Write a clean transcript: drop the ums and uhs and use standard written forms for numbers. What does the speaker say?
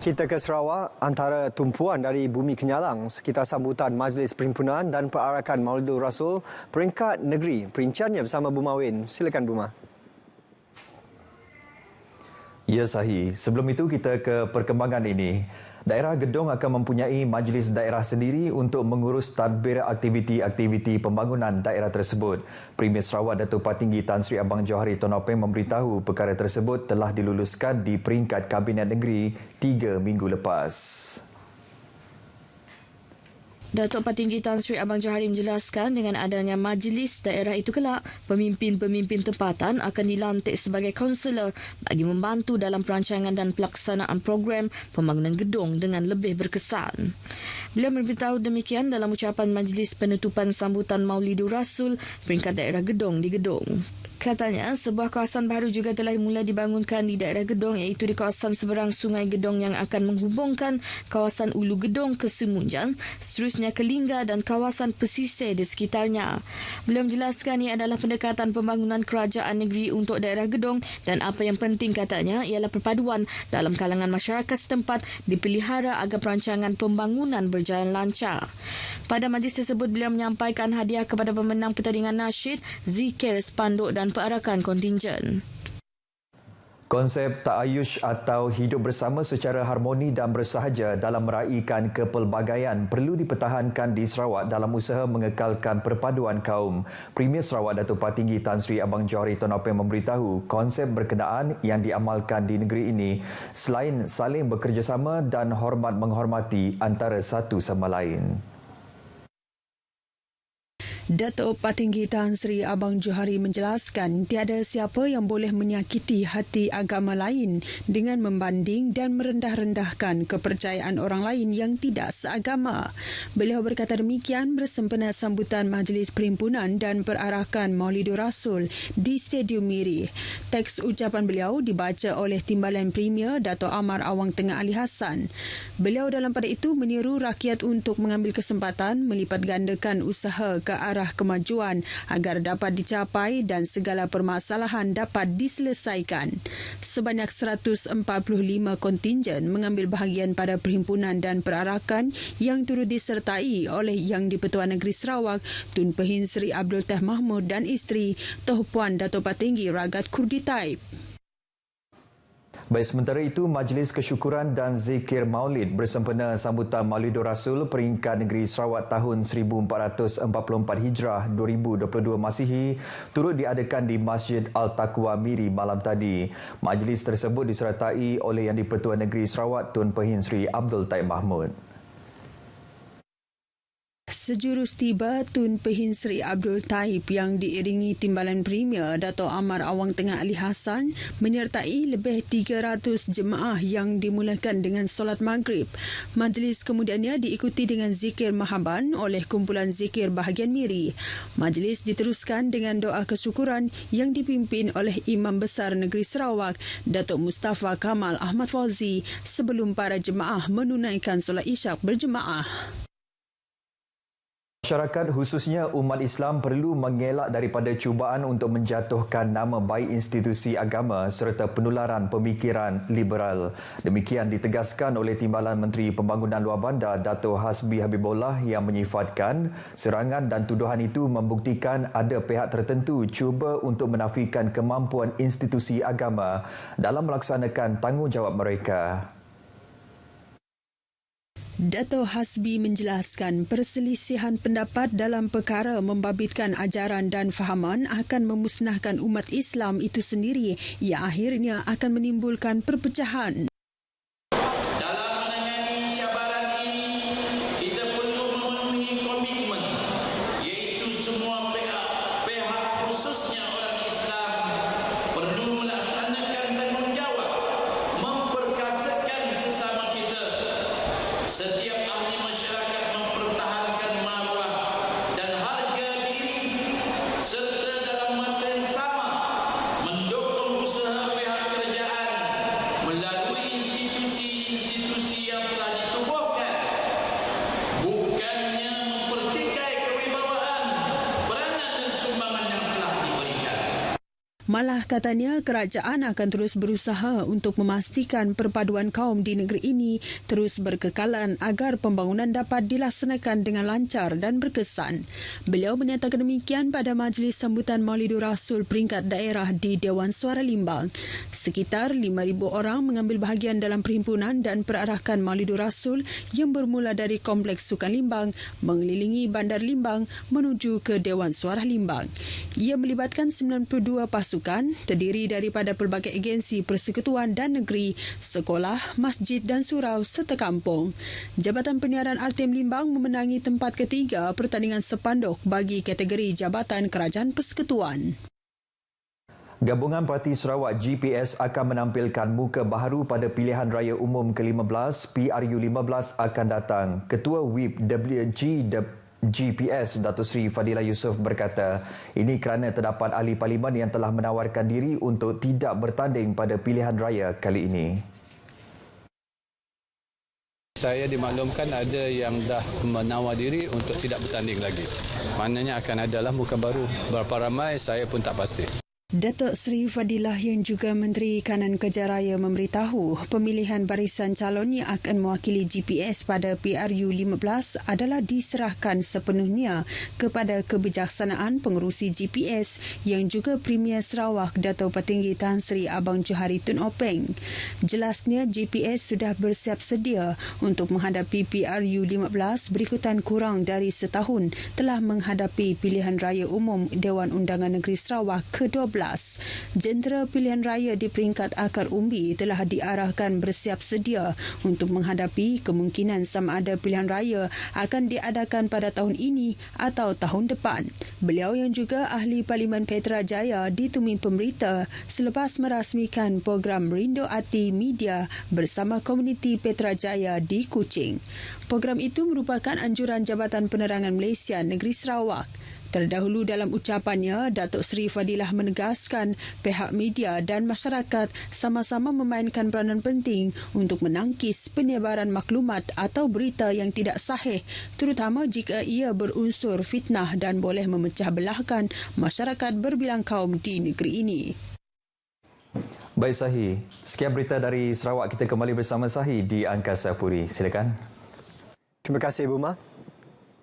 Kita ke Sarawak, antara tumpuan dari bumi kenyalang sekitar sambutan Majlis Perhimpunan dan Perarakan Maulidur Rasul peringkat negeri. Perinciannya bersama Buma Win. Silakan Buma. Ya, Sahih. Sebelum itu kita ke perkembangan ini. Daerah Gedong akan mempunyai majlis daerah sendiri untuk mengurus tadbir aktiviti-aktiviti pembangunan daerah tersebut. Premier Sarawak Datuk Patinggi Tan Sri Abang Johari Tun Nopeng memberitahu perkara tersebut telah diluluskan di peringkat Kabinet Negeri 3 minggu lepas. Datuk Patinggi Tan Sri Abang Johari menjelaskan dengan adanya majlis daerah itu kelak, pemimpin-pemimpin tempatan akan dilantik sebagai kaunselor bagi membantu dalam perancangan dan pelaksanaan program pembangunan gedung dengan lebih berkesan. Beliau memberitahu demikian dalam ucapan majlis penutupan sambutan Maulidur Rasul peringkat daerah Gedong di Gedong. Katanya, sebuah kawasan baru juga telah mula dibangunkan di daerah Gedong iaitu di kawasan seberang Sungai Gedong yang akan menghubungkan kawasan Ulu Gedong ke Semunjan, seterusnya ke Lingga dan kawasan pesisir di sekitarnya. Beliau menjelaskan ia adalah pendekatan pembangunan kerajaan negeri untuk daerah Gedong dan apa yang penting katanya ialah perpaduan dalam kalangan masyarakat setempat dipelihara agar perancangan pembangunan berjalan lancar. Pada majlis tersebut, beliau menyampaikan hadiah kepada pemenang pertandingan nasyid, zikir, spanduk dan perarakan kontingen. Konsep ta'ayush atau hidup bersama secara harmoni dan bersahaja dalam meraihkan kepelbagaian perlu dipertahankan di Sarawak dalam usaha mengekalkan perpaduan kaum. Premier Sarawak Datuk Patinggi Tan Sri Abang Johari Tun Nopeng memberitahu konsep berkenaan yang diamalkan di negeri ini selain saling bekerjasama dan hormat menghormati antara satu sama lain. Datuk Patinggi Tan Sri Abang Johari menjelaskan tiada siapa yang boleh menyakiti hati agama lain dengan membanding dan merendah-rendahkan kepercayaan orang lain yang tidak seagama. Beliau berkata demikian bersempena sambutan Majlis Perhimpunan dan Perarakan Maulidur Rasul di Stadium Miri. Teks ucapan beliau dibaca oleh Timbalan Premier Dato' Amar Awang Tengah Ali Hassan. Beliau dalam pada itu meniru rakyat untuk mengambil kesempatan melipat gandakan usaha ke arah kemajuan agar dapat dicapai dan segala permasalahan dapat diselesaikan. Sebanyak 145 kontingen mengambil bahagian pada perhimpunan dan perarakan yang turut disertai oleh Yang di-Pertuan Negeri Sarawak Tun Pehin Sri Abdul Teh Mahmud dan isteri Toh Puan Datuk Patinggi Ragat Kurdi Taib. Baik, sementara itu, Majlis Kesyukuran dan Zikir Maulid bersempena sambutan Maulidur Rasul peringkat negeri Sarawak tahun 1444 Hijrah 2022 Masihi turut diadakan di Masjid Al-Taqwa Miri malam tadi. Majlis tersebut disertai oleh Yang di-Pertuan Negeri Sarawak Tun Pehin Sri Abdul Taib Mahmud. Sejurus tiba Tun Pehin Sri Abdul Taib yang diiringi Timbalan Premier Dato' Amar Awang Tengah Ali Hassan menyertai lebih 300 jemaah yang dimulakan dengan solat maghrib. Majlis kemudiannya diikuti dengan zikir mahaban oleh kumpulan zikir bahagian Miri. Majlis diteruskan dengan doa kesyukuran yang dipimpin oleh Imam Besar Negeri Sarawak Datuk Mustafa Kamal Ahmad Fauzi sebelum para jemaah menunaikan solat isyak berjemaah. Masyarakat khususnya umat Islam perlu mengelak daripada cubaan untuk menjatuhkan nama baik institusi agama serta penularan pemikiran liberal. Demikian ditegaskan oleh Timbalan Menteri Pembangunan Luar Bandar Dato' Hasbi Habibullah yang menyifatkan serangan dan tuduhan itu membuktikan ada pihak tertentu cuba untuk menafikan kemampuan institusi agama dalam melaksanakan tanggungjawab mereka. Dato' Hasbi menjelaskan perselisihan pendapat dalam perkara membabitkan ajaran dan fahaman akan memusnahkan umat Islam itu sendiri yang akhirnya akan menimbulkan perpecahan. melalui Malah katanya kerajaan akan terus berusaha untuk memastikan perpaduan kaum di negeri ini terus berkekalan agar pembangunan dapat dilaksanakan dengan lancar dan berkesan. Beliau menyatakan demikian pada majlis sambutan Maulidur Rasul peringkat daerah di Dewan Suara Limbang. Sekitar 5,000 orang mengambil bahagian dalam perhimpunan dan perarakan Maulidur Rasul yang bermula dari Kompleks Sukan Limbang mengelilingi Bandar Limbang menuju ke Dewan Suara Limbang. Ia melibatkan 92 pasukan terdiri daripada pelbagai agensi persekutuan dan negeri, sekolah, masjid dan surau serta kampung. Jabatan Penyiaran RTM Limbang memenangi tempat ketiga pertandingan sepanduk bagi kategori Jabatan Kerajaan Persekutuan. Gabungan Parti Sarawak GPS akan menampilkan muka baharu pada pilihan raya umum ke-15 PRU15 akan datang. Ketua Whip GPS Datuk Seri Fadilah Yusof berkata, ini kerana terdapat ahli parlimen yang telah menawarkan diri untuk tidak bertanding pada pilihan raya kali ini. Saya dimaklumkan ada yang dah menawar diri untuk tidak bertanding lagi. Maknanya akan adalah muka baru. Berapa ramai saya pun tak pasti. Datuk Seri Fadilah yang juga Menteri Kanan Kerja Raya memberitahu pemilihan barisan calon yang akan mewakili GPS pada PRU15 adalah diserahkan sepenuhnya kepada kebijaksanaan pengerusi GPS yang juga Premier Sarawak Dato' Petinggi Tan Sri Abang Johari Tun Openg. Jelasnya GPS sudah bersiap sedia untuk menghadapi PRU15 berikutan kurang dari setahun telah menghadapi pilihan raya umum Dewan Undangan Negeri Sarawak ke-12. Jentera pilihan raya di peringkat akar umbi telah diarahkan bersiap sedia untuk menghadapi kemungkinan sama ada pilihan raya akan diadakan pada tahun ini atau tahun depan. Beliau yang juga ahli Parlimen Petra Jaya ditemui pemberita selepas merasmikan program Rindo Ati Media bersama komuniti Petra Jaya di Kuching. Program itu merupakan anjuran Jabatan Penerangan Malaysia Negeri Sarawak. Terdahulu dalam ucapannya, Datuk Seri Fadilah menegaskan pihak media dan masyarakat sama-sama memainkan peranan penting untuk menangkis penyebaran maklumat atau berita yang tidak sahih, terutama jika ia berunsur fitnah dan boleh memecah belahkan masyarakat berbilang kaum di negeri ini. Baik Sahi, sekian berita dari Sarawak. Kita kembali bersama Sahi di Angkasa Puri. Silakan. Terima kasih, Ibu Ma.